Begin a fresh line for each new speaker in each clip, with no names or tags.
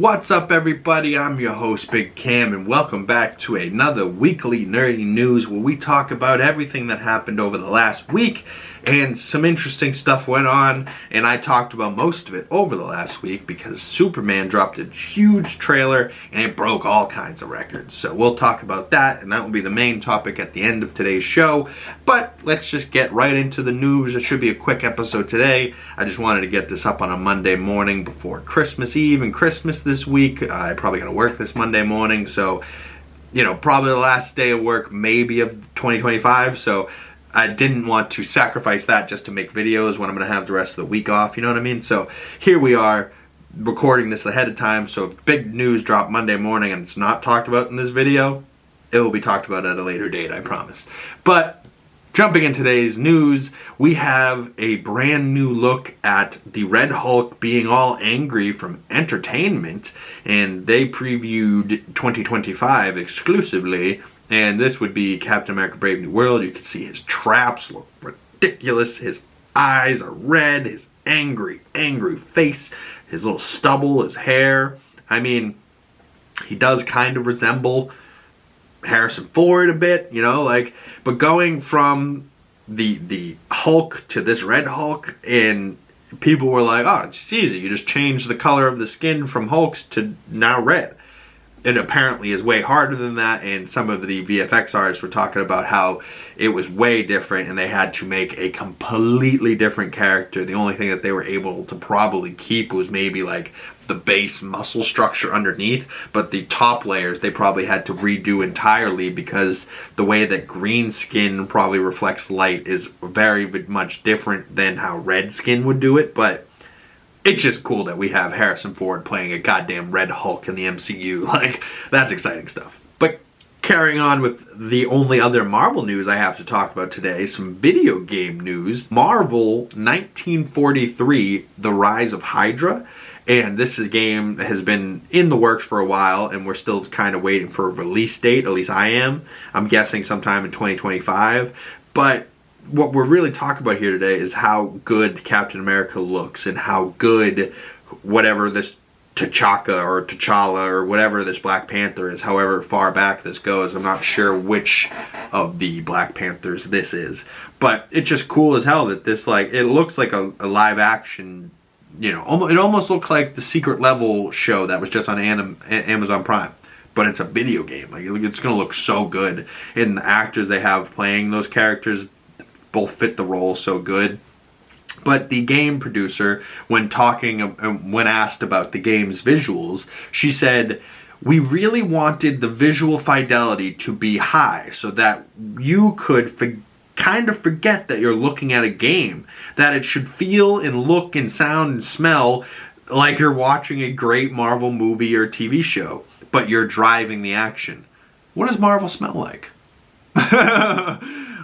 What's up, everybody? I'm your host, Big Cam, and welcome back to another weekly nerdy news where we talk about everything that happened over the last week. And some interesting stuff went on, and I talked about most of it over the last week because Superman dropped a huge trailer and it broke all kinds of records. So we'll talk about that, and that will be the main topic at the end of today's show. But let's just get right into the news. It should be a quick episode today. I just wanted to get this up on a Monday morning before Christmas Eve and Christmas this week. I probably gotta work this Monday morning, so probably the last day of work maybe of 2025. So I didn't want to sacrifice that just to make videos when I'm going to have the rest of the week off, you know what I mean? So here we are, recording this ahead of time, so big news dropped Monday morning and it's not talked about in this video. It will be talked about at a later date, I promise. But jumping in today's news, we have a brand new look at the Red Hulk being all angry from Entertainment, and they previewed 2025 exclusively. And this would be Captain America Brave New World. You can see his traps look ridiculous. His eyes are red. His angry face. His little stubble, his hair. I mean, he does kind of resemble Harrison Ford a bit, but going from the Hulk to this Red Hulk, and people were like, oh, it's easy. You just change the color of the skin from Hulk's to now red. It apparently is way harder than that, and some of the VFX artists were talking about how it was way different and they had to make a completely different character. The only thing that they were able to probably keep was maybe like the base muscle structure underneath, but the top layers they probably had to redo entirely because the way that green skin probably reflects light is very much different than how red skin would do it. But it's just cool that we have Harrison Ford playing a goddamn Red Hulk in the MCU. Like, that's exciting stuff. But carrying on with the only other Marvel news I have to talk about today, some video game news. Marvel 1943, The Rise of HYDRA. And this is a game that has been in the works for a while, and we're still kind of waiting for a release date. At least I am. I'm guessing sometime in 2025. But what we're really talking about here today is how good Captain America looks and how good whatever this T'Challa or whatever this Black Panther is, however far back this goes. I'm not sure which of the Black Panthers this is, but it's just cool as hell that this, it looks like a live action, it almost looks like the Secret Level show that was just on Amazon Prime. But it's a video game. It's going to look so good. And the actors they have playing those characters both fit the role so good. But the game producer, when asked about the game's visuals, she said, we really wanted the visual fidelity to be high so that you could kind of forget that you're looking at a game. That it should feel and look and sound and smell like you're watching a great Marvel movie or TV show, but you're driving the action. What does Marvel smell like?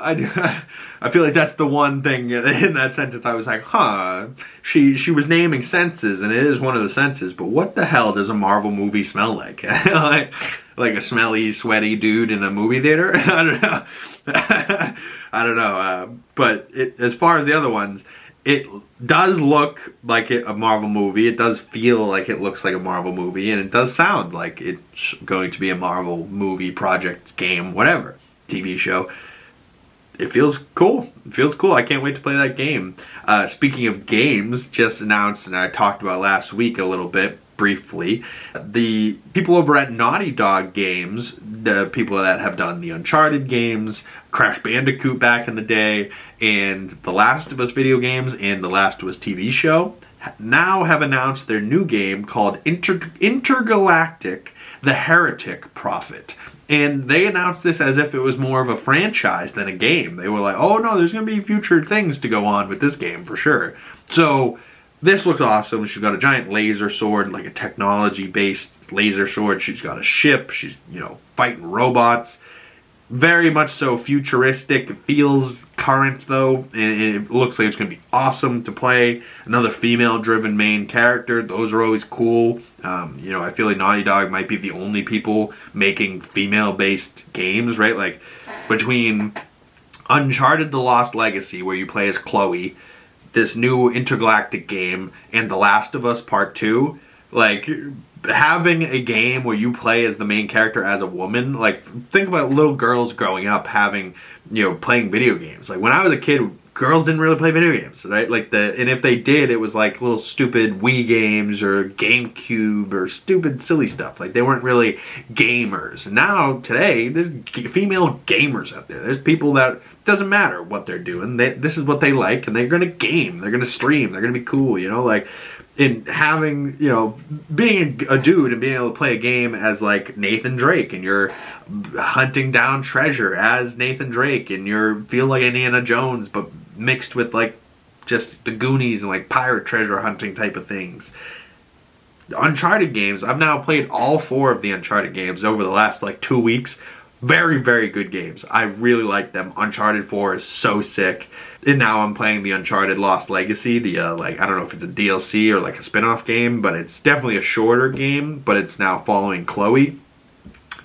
I feel like that's the one thing in that sentence I was like, huh. She was naming senses, and it is one of the senses, but what the hell does a Marvel movie smell like? like a smelly, sweaty dude in a movie theater? I don't know. I don't know. But as far as the other ones, it does look like a Marvel movie. It does feel like it looks like a Marvel movie, and it does sound like it's going to be a Marvel movie, project, game, whatever, TV show. It feels cool. It feels cool. I can't wait to play that game. Speaking of games, just announced, and I talked about last week a little bit, briefly, the people over at Naughty Dog Games, the people that have done the Uncharted games, Crash Bandicoot back in the day, and The Last of Us video games, and The Last of Us TV show, now have announced their new game called Intergalactic: The Heretic Prophet. And they announced this as if it was more of a franchise than a game. They were like, oh no, there's going to be future things to go on with this game for sure. So this looks awesome. She's got a giant laser sword, like a technology-based laser sword. She's got a ship. She's, fighting robots. Very much so futuristic. It feels current though, and it looks like it's going to be awesome to play. Another female-driven main character. Those are always cool. I feel like Naughty Dog might be the only people making female-based games, right? Like, between Uncharted: The Lost Legacy, where you play as Chloe, this new intergalactic game, and The Last of Us Part 2, like, having a game where you play as the main character as a woman, like, think about little girls growing up having, you know, playing video games. Like, when I was a kid, girls didn't really play video games, right? Like, and if they did, it was like little stupid Wii games or GameCube or stupid silly stuff. Like, they weren't really gamers. Now, today, there's female gamers out there. There's people that, doesn't matter what they're doing, this is what they like, and they're gonna game, they're gonna stream, they're gonna be cool, you know, like, in having, you know, being a dude and being able to play a game as like Nathan Drake, and you're hunting down treasure as Nathan Drake, and you're feel like Indiana Jones but mixed with like just the Goonies and like pirate treasure hunting type of things. The Uncharted games, I've now played all 4 of the Uncharted games over the last like 2 weeks. Very, very good games. I really like them. Uncharted 4 is so sick. And now I'm playing the Uncharted Lost Legacy, the, like, I don't know if it's a DLC or like a spin-off game, but it's definitely a shorter game, but it's now following Chloe.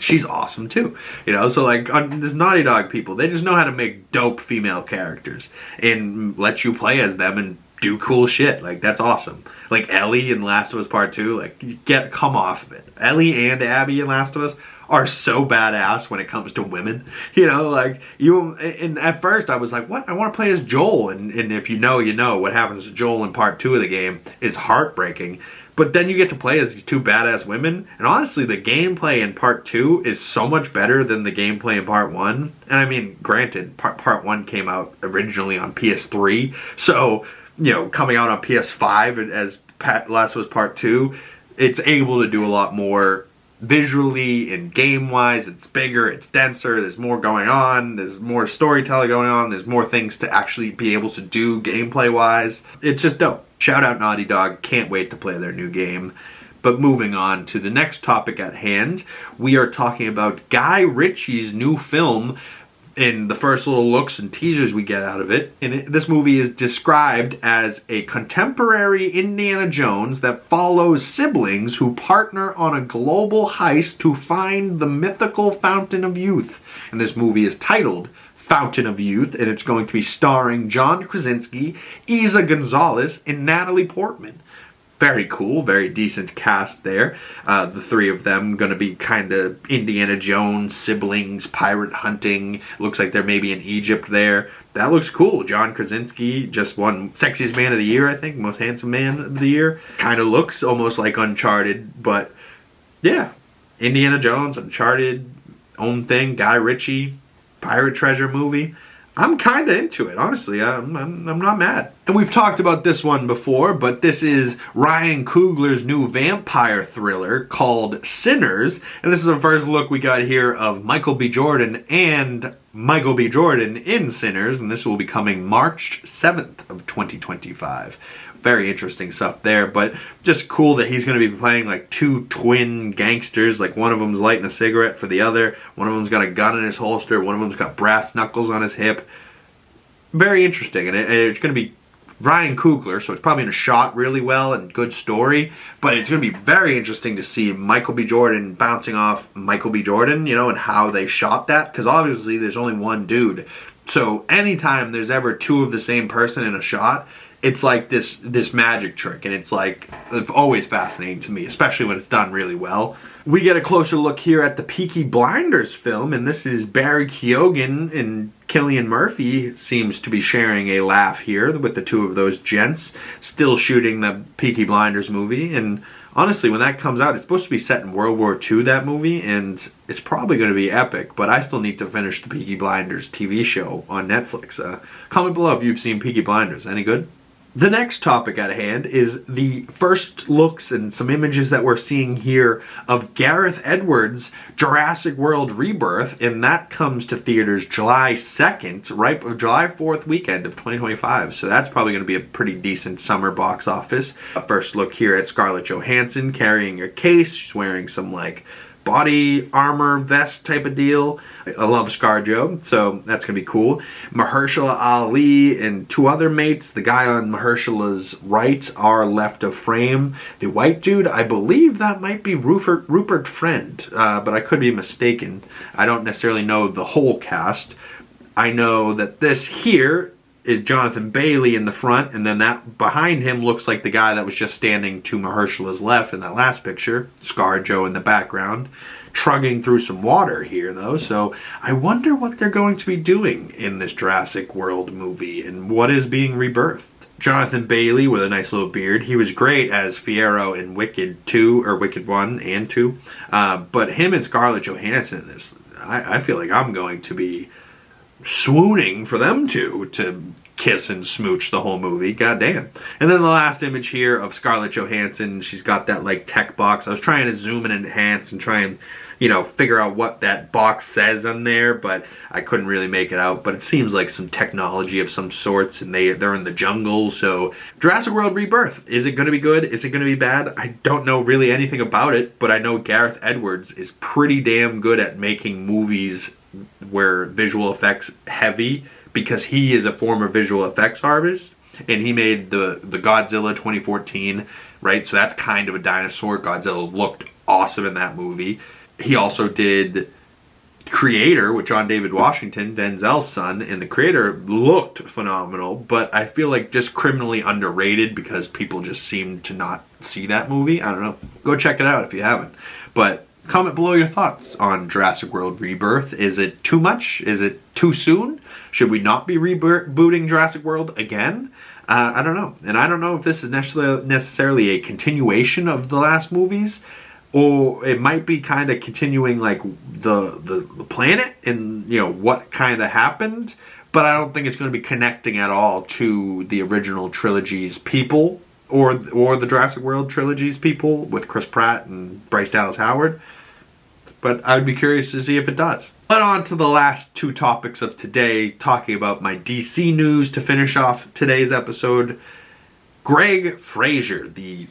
She's awesome too, you know, so like, this Naughty Dog people, they just know how to make dope female characters and let you play as them and do cool shit. Like, that's awesome. Like Ellie in Last of Us Part 2, like, come off of it. Ellie and Abby in Last of Us are so badass when it comes to women, you know, like, and at first I was like, what, I want to play as Joel, and if you know, you know, what happens to Joel in part 2 of the game is heartbreaking, but then you get to play as these 2 badass women, and honestly, the gameplay in part 2 is so much better than the gameplay in part 1, and I mean, granted, part 1 came out originally on PS3, so, you know, coming out on PS5 as Last of Us Part 2, it's able to do a lot more visually and game-wise. It's bigger, it's denser, there's more going on, there's more storytelling going on, there's more things to actually be able to do gameplay-wise. It's just dope. Shout out Naughty Dog, can't wait to play their new game. But moving on to the next topic at hand, we are talking about Guy Ritchie's new film. In the first little looks and teasers we get out of it, and this movie is described as a contemporary Indiana Jones that follows siblings who partner on a global heist to find the mythical Fountain of Youth. And this movie is titled Fountain of Youth, and it's going to be starring John Krasinski, Isa Gonzalez, and Natalie Portman. Very cool, very decent cast there. The 3 of them going to be kind of Indiana Jones siblings, pirate hunting. Looks like they're maybe in Egypt there. That looks cool. John Krasinski just won Sexiest Man of the Year, I think. Most Handsome Man of the Year. Kind of looks almost like Uncharted, but yeah. Indiana Jones, Uncharted, own thing, Guy Ritchie, pirate treasure movie. I'm kind of into it, honestly. I'm not mad. And we've talked about this one before, but this is Ryan Coogler's new vampire thriller called Sinners. And this is the first look we got here of Michael B. Jordan and Michael B. Jordan in Sinners. And this will be coming March 7th of 2025. Very interesting stuff there, but just cool that he's going to be playing like 2 twin gangsters. Like, one of them's lighting a cigarette for the other, one of them's got a gun in his holster, one of them's got brass knuckles on his hip. Very interesting, and it's going to be Ryan Coogler, so it's probably going to shot really well and good story, but it's going to be very interesting to see Michael B. Jordan bouncing off Michael B. Jordan, you know, and how they shot that, because obviously there's only one dude. So anytime there's ever 2 of the same person in a shot, it's like this magic trick, and it's always fascinating to me, especially when it's done really well. We get a closer look here at the Peaky Blinders film, and this is Barry Keoghan and Cillian Murphy seems to be sharing a laugh here with the 2 of those gents, still shooting the Peaky Blinders movie. And honestly, when that comes out, it's supposed to be set in World War II, that movie, and it's probably going to be epic, but I still need to finish the Peaky Blinders TV show on Netflix. Comment below if you've seen Peaky Blinders. Any good? The next topic at hand is the first looks and some images that we're seeing here of Gareth Edwards' Jurassic World Rebirth, and that comes to theaters July 2nd, right, July 4th weekend of 2025, so that's probably going to be a pretty decent summer box office. First look here at Scarlett Johansson carrying a case. She's wearing some, like, body armor vest type of deal. I love ScarJo, so that's gonna be cool. Mahershala Ali and 2 other mates. The guy on Mahershala's right are left of frame. The white dude, I believe that might be Rupert Friend, but I could be mistaken. I don't necessarily know the whole cast. I know that this here is Jonathan Bailey in the front, and then that behind him looks like the guy that was just standing to Mahershala's left in that last picture. ScarJo in the background, trudging through some water here, though. So I wonder what they're going to be doing in this Jurassic World movie and what is being rebirthed. Jonathan Bailey with a nice little beard. He was great as Fiyero in Wicked 2, or Wicked 1 and 2. But him and Scarlett Johansson in this, I feel like I'm going to be swooning for them two to kiss and smooch the whole movie. God damn. And then the last image here of Scarlett Johansson. She's got that like tech box. I was trying to zoom and enhance and try and, you know, figure out what that box says on there, but I couldn't really make it out. But it seems like some technology of some sorts, and they're in the jungle. So Jurassic World Rebirth, is it going to be good? Is it going to be bad? I don't know really anything about it, but I know Gareth Edwards is pretty damn good at making movies where visual effects heavy, because he is a former visual effects artist, and he made the Godzilla 2014, right? So that's kind of a dinosaur. Godzilla looked awesome in that movie. He also did Creator with John David Washington, Denzel's son, and the Creator looked phenomenal, but I feel like just criminally underrated because people just seem to not see that movie. I don't know. Go check it out if you haven't. But comment below your thoughts on Jurassic World Rebirth. Is it too much? Is it too soon? Should we not be rebooting Jurassic World again? I don't know. And I don't know if this is necessarily a continuation of the last movies, or it might be kind of continuing like the planet and, you know, what kind of happened. But I don't think it's going to be connecting at all to the original trilogy's people, or the Jurassic World trilogy's people with Chris Pratt and Bryce Dallas Howard. But I would be curious to see if it does. But on to the last two topics of today, talking about my DC news to finish off today's episode. Greig Fraser, the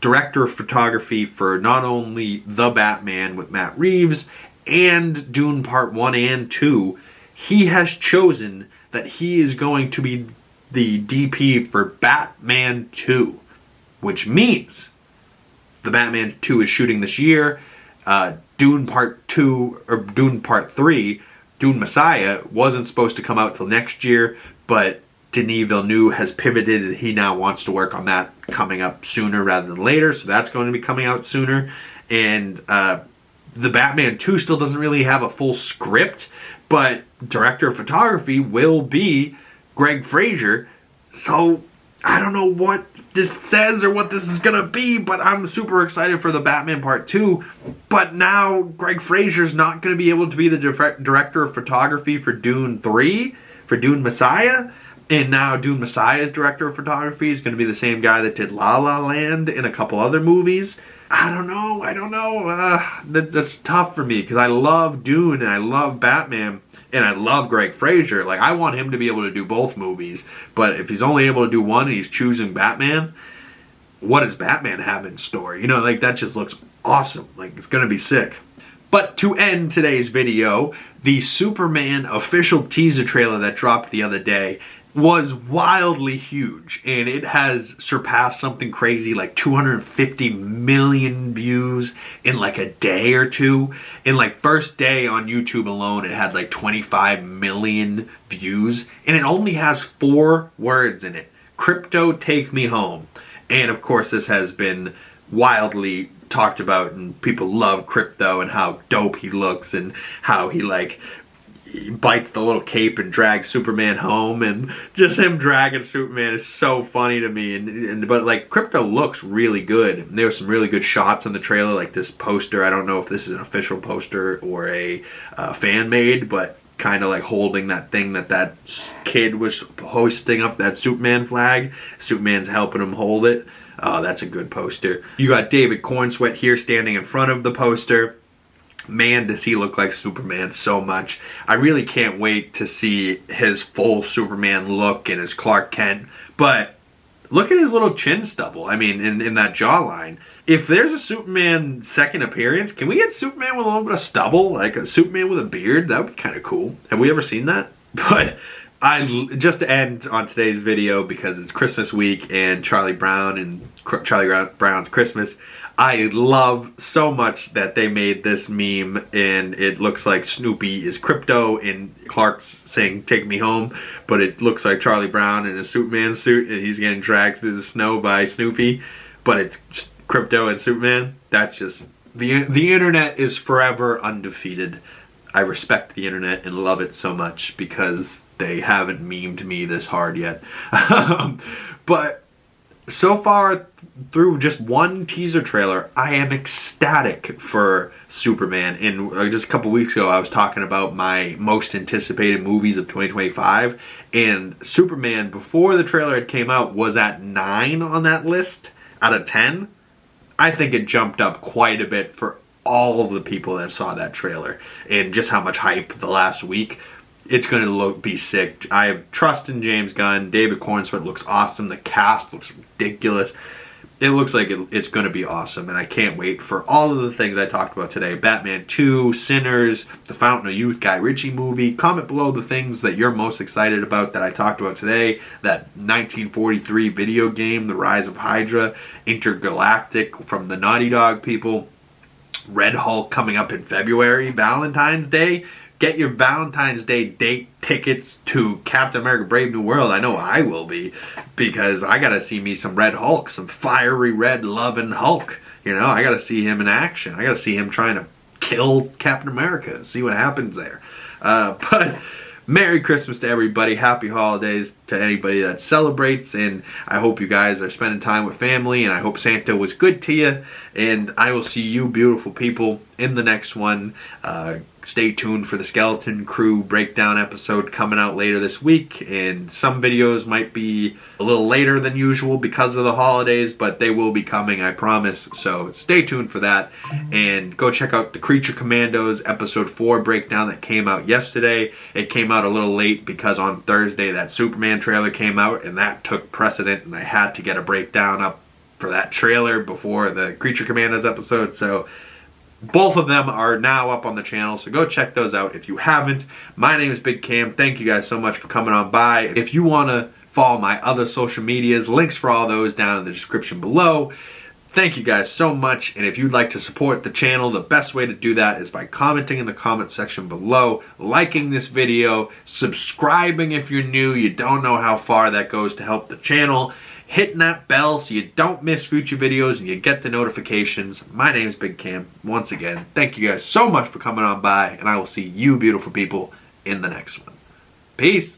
director of photography for not only The Batman with Matt Reeves and Dune Part 1 and 2, he has chosen that he is going to be the DP for Batman 2, which means the Batman 2 is shooting this year. Dune Part 2, or Dune Part 3, Dune Messiah, wasn't supposed to come out till next year, but Denis Villeneuve has pivoted. He now wants to work on that coming up sooner rather than later, so that's going to be coming out sooner. And the Batman 2 still doesn't really have a full script, but director of photography will be Greig Fraser. So I don't know what this says or what this is gonna be, but I'm super excited for the Batman Part 2. But now Greig Fraser's not gonna be able to be the director of photography for Dune 3, for Dune Messiah. And now Dune Messiah's director of photography is gonna be the same guy that did La La Land and a couple other movies. I don't know. That's tough for me because I love Dune and I love Batman. And I love Greig Fraser. Like, I want him to be able to do both movies. But if he's only able to do one and he's choosing Batman, what does Batman have in store? You know, like, that just looks awesome. Like, it's going to be sick. But to end today's video, the Superman official teaser trailer that dropped the other day was wildly huge, and it has surpassed something crazy like 250 million views in like a day or two. In like first day on YouTube alone, it had like 25 million views, and it only has 4 words in it: "Crypto, take me home." And of course, this has been wildly talked about, and people love Crypto and how dope he looks and how he like he bites the little cape and drags Superman home, and just him dragging Superman is so funny to me. But like, Crypto looks really good. And there were some really good shots in the trailer, like this poster. I don't know if this is an official poster or a fan made, but kind of like holding that thing that kid was hoisting up, that Superman flag. Superman's helping him hold it. Oh, that's a good poster. You got David Cornsweet here standing in front of the poster. Man, does he look like Superman so much. I really can't wait to see his full Superman look and his Clark Kent. But look at his little chin stubble. I mean, in that jawline. If there's a Superman second appearance, can we get Superman with a little bit of stubble? Like a Superman with a beard? That would be kind of cool. Have we ever seen that? But just to end on today's video, because it's Christmas week and Charlie Brown and Charlie Brown's Christmas, I love so much that they made this meme, and it looks like Snoopy is Crypto and Clark's saying take me home, but it looks like Charlie Brown in a Superman suit and he's getting dragged through the snow by Snoopy, but it's Crypto and Superman. That's just, the internet is forever undefeated. I respect the internet and love it so much because they haven't memed me this hard yet. But so far, through just one teaser trailer, I am ecstatic for Superman. And just a couple weeks ago, I was talking about my most anticipated movies of 2025. And Superman, before the trailer had came out, was at 9 on that list out of 10. I think it jumped up quite a bit for all of the people that saw that trailer. And just how much hype the last week. It's going to be sick. I have trust in James Gunn. David Cornsworth looks awesome. The cast looks ridiculous. It looks like it's going to be awesome, and I can't wait for all of the things I talked about today. Batman 2, Sinners, the Fountain of Youth Guy Ritchie movie. Comment below the things that you're most excited about that I talked about today. That 1943 video game, The Rise of HYDRA, Intergalactic from the Naughty Dog people. Red Hulk coming up in February, Valentine's Day. Get your Valentine's Day date tickets to Captain America Brave New World. I know I will be, because I gotta see me some Red Hulk, some fiery red loving Hulk. You know, I gotta see him in action. I gotta see him trying to kill Captain America and see what happens there. But Merry Christmas to everybody. Happy holidays to anybody that celebrates. And I hope you guys are spending time with family. And I hope Santa was good to you. And I will see you beautiful people in the next one. Stay tuned for the Skeleton Crew breakdown episode coming out later this week. And some videos might be a little later than usual because of the holidays, but they will be coming, I promise. So stay tuned for that. And go check out the Creature Commandos episode 4 breakdown that came out yesterday. It came out a little late because on Thursday that Superman trailer came out, and that took precedent, and I had to get a breakdown up for that trailer before the Creature Commandos episode. So both of them are now up on the channel, so go check those out if you haven't. My name is Big Cam. Thank you guys so much for coming on by. If you want to follow my other social medias, links for all those down in the description below. Thank you guys so much, and if you'd like to support the channel, the best way to do that is by commenting in the comment section below, liking this video, subscribing if you're new. You don't know how far that goes to help the channel. Hitting that bell so you don't miss future videos and you get the notifications. My name is Big Cam. Once again, thank you guys so much for coming on by, and I will see you beautiful people in the next one. Peace.